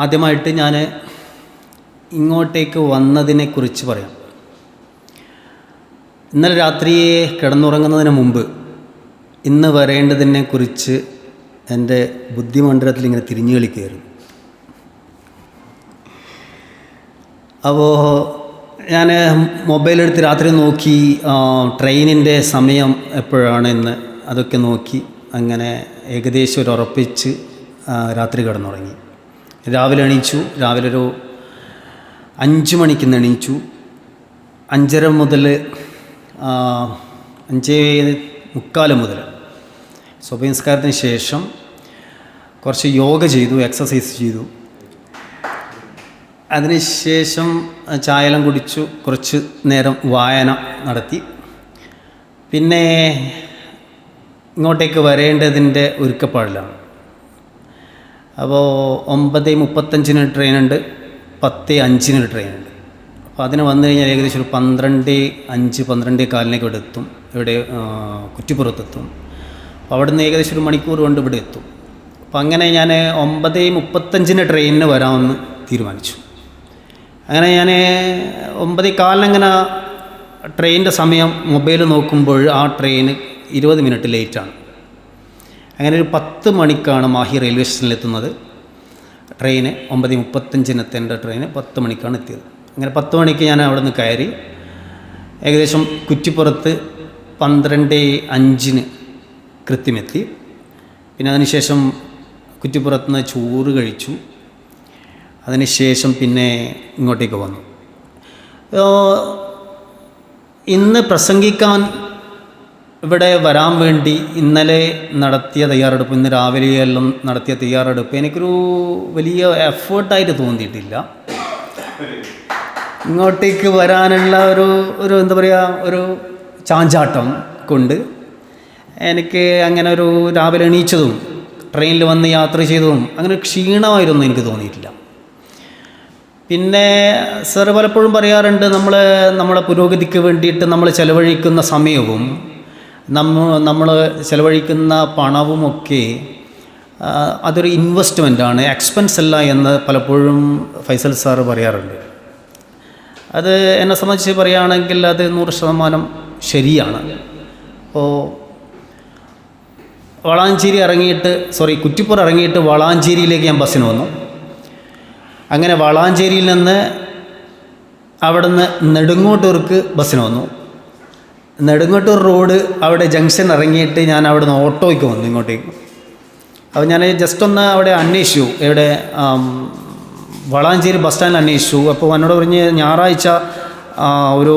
ആദ്യമായിട്ട് ഞാൻ ഇങ്ങോട്ടേക്ക് വന്നതിനെക്കുറിച്ച് പറയാം. ഇന്നലെ രാത്രി കിടന്നുറങ്ങുന്നതിന് മുമ്പ് ഇന്ന് വരേണ്ടതിനെക്കുറിച്ച് എൻ്റെ ബുദ്ധിമണ്ഡലത്തിൽ ഇങ്ങനെ തിരിഞ്ഞു കളിക്കുകയായിരുന്നു. അപ്പോൾ ഞാൻ മൊബൈലെടുത്ത് രാത്രി നോക്കി ട്രെയിനിൻ്റെ സമയം എപ്പോഴാണ് എന്ന് അതൊക്കെ നോക്കി അങ്ങനെ ഏകദേശം ഒരു ഉറപ്പിച്ച് രാത്രി കിടന്നുറങ്ങി. രാവിലെ എണീച്ചു. രാവിലെ ഒരു 5 മണിക്ക് എണീച്ചു. 5:30 മുതൽ 5:45 മുതൽ സുബഹി നിസ്കാരത്തിന് ശേഷം കുറച്ച് യോഗ ചെയ്തു, എക്സസൈസ് ചെയ്തു. അതിനുശേഷം ചായയെല്ലാം കുടിച്ചു, കുറച്ച് നേരം വായന നടത്തി. പിന്നെ ഇങ്ങോട്ടേക്ക് വരേണ്ടതിൻ്റെ ഒരുക്കപ്പാടിലാണ്. അപ്പോൾ 9:35 ട്രെയിനുണ്ട്, 10:05 ട്രെയിനുണ്ട്. അപ്പോൾ അതിന് വന്നു കഴിഞ്ഞാൽ ഏകദേശം ഒരു 12:05 12:15 ഇവിടെ എത്തും, ഇവിടെ കുറ്റിപ്പുറത്തെത്തും. അപ്പോൾ അവിടെ നിന്ന് ഏകദേശം 1 മണിക്കൂർ കൊണ്ട് ഇവിടെ എത്തും. അപ്പോൾ അങ്ങനെ ഞാൻ 9:35 ട്രെയിനിന് വരാമെന്ന് തീരുമാനിച്ചു. അങ്ങനെ ഞാൻ 9:15 അങ്ങനെ ട്രെയിനിൻ്റെ സമയം മൊബൈൽ നോക്കുമ്പോൾ ആ ട്രെയിന് 20 മിനിറ്റ് ലേറ്റാണ്. അങ്ങനെ ഒരു 10 മണിക്കാണ് മാഹി റെയിൽവേ സ്റ്റേഷനിലെത്തുന്നത്. ട്രെയിന് 9:35 എത്തേണ്ട ട്രെയിന് 10 മണിക്കാണ് എത്തിയത്. അങ്ങനെ 10 മണിക്ക് ഞാൻ അവിടെ നിന്ന് കയറി. ഏകദേശം കുറ്റിപ്പുറത്ത് 12:05 കൃത്യമെത്തി. പിന്നെ അതിനുശേഷം കുറ്റിപ്പുറത്ത് നിന്ന് ചോറ് കഴിച്ചു. അതിനുശേഷം പിന്നെ ഇങ്ങോട്ടേക്ക് വന്നു. ഇന്ന് പ്രസംഗിക്കാൻ ഇവിടെ വരാൻ വേണ്ടി ഇന്നലെ നടത്തിയ തയ്യാറെടുപ്പ്, ഇന്ന് രാവിലെയെല്ലാം നടത്തിയ തയ്യാറെടുപ്പ് എനിക്കൊരു വലിയ എഫേർട്ടായിട്ട് തോന്നിയിട്ടില്ല. ഇങ്ങോട്ടേക്ക് വരാനുള്ള ഒരു എന്താ പറയുക, ഒരു ചാഞ്ചാട്ടം കൊണ്ട് എനിക്ക് അങ്ങനെ ഒരു രാവിലെ എണീച്ചതും ട്രെയിനിൽ വന്ന് യാത്ര ചെയ്തതും അങ്ങനെ ക്ഷീണമായിരുന്നു എനിക്ക് തോന്നിയിട്ടില്ല. പിന്നെ സാർ പലപ്പോഴും പറയാറുണ്ട്, നമ്മളെ പുരോഗതിക്ക് വേണ്ടിയിട്ട് നമ്മൾ ചെലവഴിക്കുന്ന സമയവും നമ്മൾ ചെലവഴിക്കുന്ന പണവുമൊക്കെ അതൊരു ഇൻവെസ്റ്റ്മെൻറ്റാണ്, എക്സ്പെൻസ് അല്ല എന്ന് പലപ്പോഴും ഫൈസൽ സാറ് പറയാറുണ്ട്. അത് എന്നെ സംബന്ധിച്ച് പറയുകയാണെങ്കിൽ അത് 100% ശരിയാണ്. അപ്പോൾ കുറ്റിപ്പുറം ഇറങ്ങിയിട്ട് വളാഞ്ചേരിയിലേക്ക് ഞാൻ ബസ്സിന് വന്നു. അങ്ങനെ വളാഞ്ചേരിയിൽ നിന്ന് അവിടെ നിന്ന് നെടുങ്ങോട്ടൂർക്ക് ബസ്സിന് വന്നു. നെടുങ്ങോട്ടൂർ റോഡ് അവിടെ ജംഗ്ഷൻ ഇറങ്ങിയിട്ട് ഞാൻ അവിടെ നിന്ന് ഓട്ടോയ്ക്ക് വന്നു ഇങ്ങോട്ടേക്ക്. അപ്പോൾ ഞാൻ ജസ്റ്റ് ഒന്ന് അവിടെ അന്വേഷിച്ചു, എവിടെ വളാഞ്ചേരി ബസ് സ്റ്റാൻഡിൽ അന്വേഷിച്ചു. അപ്പോൾ എന്നോട് പറഞ്ഞ് ഞായറാഴ്ച ഒരു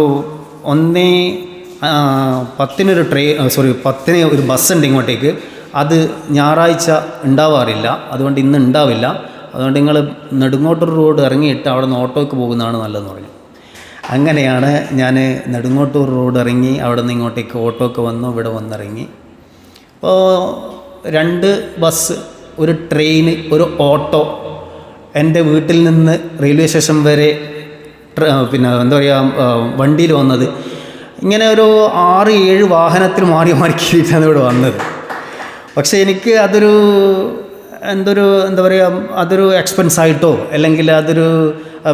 10:10 ഒരു ബസ്സുണ്ട് ഇങ്ങോട്ടേക്ക്, അത് ഞായറാഴ്ച ഉണ്ടാവാറില്ല, അതുകൊണ്ട് ഇന്ന് ഉണ്ടാവില്ല. അതുകൊണ്ട് നിങ്ങൾ നെടുങ്ങോട്ടൂർ റോഡ് ഇറങ്ങിയിട്ട് അവിടെ നിന്ന് ഓട്ടോയ്ക്ക് പോകുന്നതാണ് നല്ലതെന്ന് പറഞ്ഞു. അങ്ങനെയാണ് ഞാൻ നെടുങ്ങോട്ടൂർ റോഡ് ഇറങ്ങി അവിടെ നിന്ന് ഇങ്ങോട്ടേക്ക് ഓട്ടോയ്ക്ക് വന്നു, ഇവിടെ വന്നിറങ്ങി. അപ്പോൾ 2 ബസ്, ഒരു ട്രെയിന്, ഒരു ഓട്ടോ എൻ്റെ വീട്ടിൽ നിന്ന് റെയിൽവേ സ്റ്റേഷൻ വരെ പിന്നെ എന്താ പറയുക വണ്ടിയിൽ വന്നത്. ഇങ്ങനെ ഒരു 6-7 വാഹനത്തിൽ മാറി കയറിയിട്ടാണ് ഇവിടെ വന്നത്. പക്ഷേ എനിക്ക് അതൊരു എന്താ പറയുക, അതൊരു എക്സ്പെൻസായിട്ടോ അല്ലെങ്കിൽ അതൊരു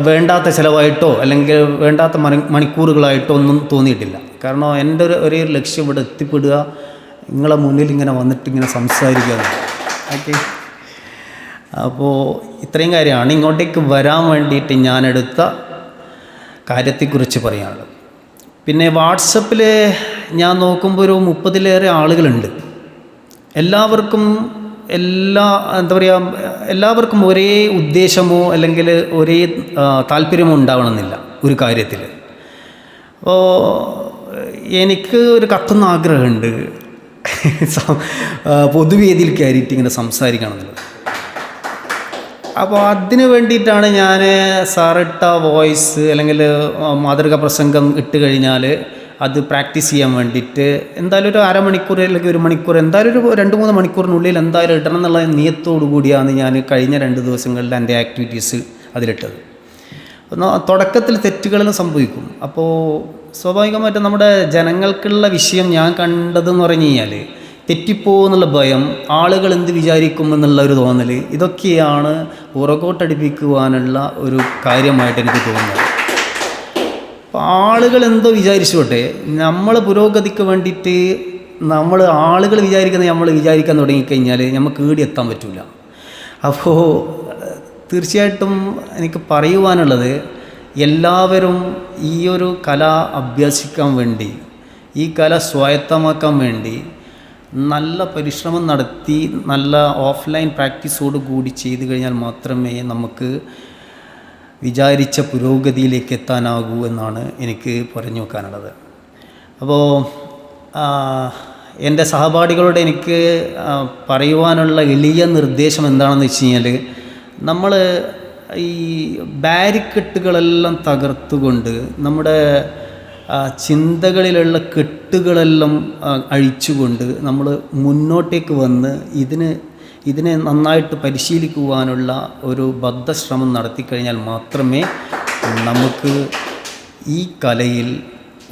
വേണ്ടാത്ത ചിലവായിട്ടോ അല്ലെങ്കിൽ വേണ്ടാത്ത മണിക്കൂറുകളായിട്ടോ ഒന്നും തോന്നിയിട്ടില്ല. കാരണം എൻ്റെ ഒരു ലക്ഷ്യം ഇവിടെ എത്തിപ്പെടുക, നിങ്ങളെ മുന്നിൽ ഇങ്ങനെ വന്നിട്ട് ഇങ്ങനെ സംസാരിക്കുക. ഓക്കെ, അപ്പോൾ ഇത്രയും കാര്യമാണ് ഇങ്ങോട്ടേക്ക് വരാൻ വേണ്ടിയിട്ട് ഞാനെടുത്ത കാര്യത്തെക്കുറിച്ച് പറയാനുള്ളത്. പിന്നെ വാട്സപ്പിൽ ഞാൻ നോക്കുമ്പോൾ ഒരു 30-ലേറെ ആളുകളുണ്ട്. എല്ലാവർക്കും ഒരേ ഉദ്ദേശമോ അല്ലെങ്കിൽ ഒരേ താല്പര്യമോ ഉണ്ടാവണമെന്നില്ല ഒരു കാര്യത്തിൽ. അപ്പോൾ എനിക്ക് ഒരു കത്തുന്ന ആഗ്രഹമുണ്ട് പൊതുവേദിയിൽ കയറിയിട്ട് ഇങ്ങനെ സംസാരിക്കണമെന്നുള്ളത്. അപ്പോൾ അതിന് വേണ്ടിയിട്ടാണ് ഞാൻ സാറിട്ട വോയിസ് അല്ലെങ്കിൽ മാതൃകാ പ്രസംഗം ഇട്ട് കഴിഞ്ഞാൽ അത് പ്രാക്ടീസ് ചെയ്യാൻ വേണ്ടിയിട്ട് എന്തായാലും ഒരു അരമണിക്കൂർ അല്ലെങ്കിൽ 1 മണിക്കൂർ, എന്തായാലും ഒരു 2-3 മണിക്കൂറിനുള്ളിൽ എന്തായാലും ഇടണം എന്നുള്ള നിയത്തോടു കൂടിയാണ് ഞാൻ കഴിഞ്ഞ 2 ദിവസങ്ങളിൽ എൻ്റെ ആക്ടിവിറ്റീസ് അതിലിട്ടത്. തുടക്കത്തിൽ തെറ്റുകളെല്ലാം സംഭവിക്കും. അപ്പോൾ സ്വാഭാവികമായിട്ടും നമ്മുടെ ജനങ്ങൾക്കുള്ള വിഷയം ഞാൻ കണ്ടതെന്ന് പറഞ്ഞു കഴിഞ്ഞാൽ തെറ്റിപ്പോകുന്നുള്ള ഭയം, ആളുകൾ എന്ത് വിചാരിക്കുമെന്നുള്ള ഒരു തോന്നൽ, ഇതൊക്കെയാണ് പുറകോട്ടടിപ്പിക്കുവാനുള്ള ഒരു കാര്യമായിട്ട് എനിക്ക് തോന്നുന്നത്. അപ്പോൾ ആളുകൾ എന്തോ വിചാരിച്ചോട്ടെ, നമ്മൾ പുരോഗതിക്ക് വേണ്ടിയിട്ട് നമ്മൾ ആളുകൾ വിചാരിക്കുന്നത് നമ്മൾ വിചാരിക്കാൻ തുടങ്ങിക്കഴിഞ്ഞാൽ നമുക്ക് ഈടെത്താൻ പറ്റില്ല. അപ്പോൾ തീർച്ചയായിട്ടും എനിക്ക് പറയുവാനുള്ളത്, എല്ലാവരും ഈ ഒരു കല അഭ്യസിക്കാൻ വേണ്ടി, ഈ കല സ്വായത്തമാക്കാൻ വേണ്ടി നല്ല പരിശ്രമം നടത്തി നല്ല ഓഫ്ലൈൻ പ്രാക്ടീസോട് കൂടി ചെയ്തു കഴിഞ്ഞാൽ മാത്രമേ നമുക്ക് വിചാരിച്ച പുരോഗതിയിലേക്ക് എത്താനാകൂ എന്നാണ് എനിക്ക് പറഞ്ഞു വെക്കാനുള്ളത്. അപ്പോൾ എൻ്റെ സഹപാഠികളോട് എനിക്ക് പറയുവാനുള്ള എളിയ നിർദ്ദേശം എന്താണെന്ന് വെച്ച് കഴിഞ്ഞാൽ, നമ്മൾ ഈ ബാരിക്കെട്ടുകളെല്ലാം തകർത്തുകൊണ്ട് നമ്മുടെ ചിന്തകളിലുള്ള കെട്ടുകളെല്ലാം അഴിച്ചുകൊണ്ട് നമ്മൾ മുന്നോട്ടേക്ക് വന്ന് ഇതിനെ നന്നായിട്ട് പരിശീലിക്കുവാനുള്ള ഒരു ബദ്ധശ്രമം നടത്തിക്കഴിഞ്ഞാൽ മാത്രമേ നമുക്ക് ഈ കലയിൽ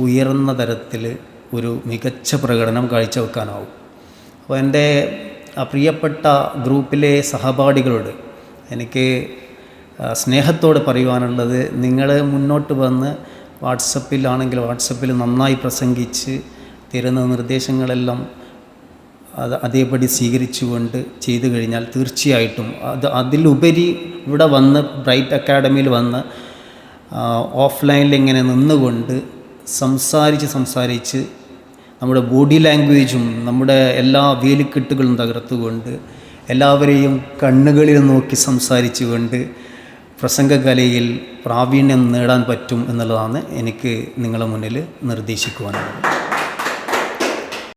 ഉയർന്ന തരത്തിൽ ഒരു മികച്ച പ്രകടനം കാഴ്ചവെക്കാനാവും. അപ്പോൾ എൻ്റെ പ്രിയപ്പെട്ട ഗ്രൂപ്പിലെ സഹപാഠികളോട് എനിക്ക് സ്നേഹത്തോടെ പറയുവാനുള്ളത്, നിങ്ങൾ മുന്നോട്ട് വന്ന് വാട്സപ്പിൽ നന്നായി പ്രസംഗിച്ച് തരുന്ന നിർദ്ദേശങ്ങളെല്ലാം അതേപടി സ്വീകരിച്ചുകൊണ്ട് ചെയ്തു കഴിഞ്ഞാൽ തീർച്ചയായിട്ടും അതിലുപരി ഇവിടെ വന്ന് ബ്രൈറ്റ് അക്കാഡമിയിൽ വന്ന് ഓഫ്ലൈനിൽ ഇങ്ങനെ നിന്നുകൊണ്ട് സംസാരിച്ച് നമ്മുടെ ബോഡി ലാംഗ്വേജും നമ്മുടെ എല്ലാ വേലിക്കെട്ടുകളും തകർത്തുകൊണ്ട് എല്ലാവരെയും കണ്ണുകളിൽ നോക്കി സംസാരിച്ചുകൊണ്ട് പ്രസംഗകലയിൽ പ്രാവീണ്യം നേടാൻ പറ്റും എന്നുള്ളതാണ് എനിക്ക് നിങ്ങളുടെ മുന്നിൽ നിർദ്ദേശിക്കുവാനുള്ളത്.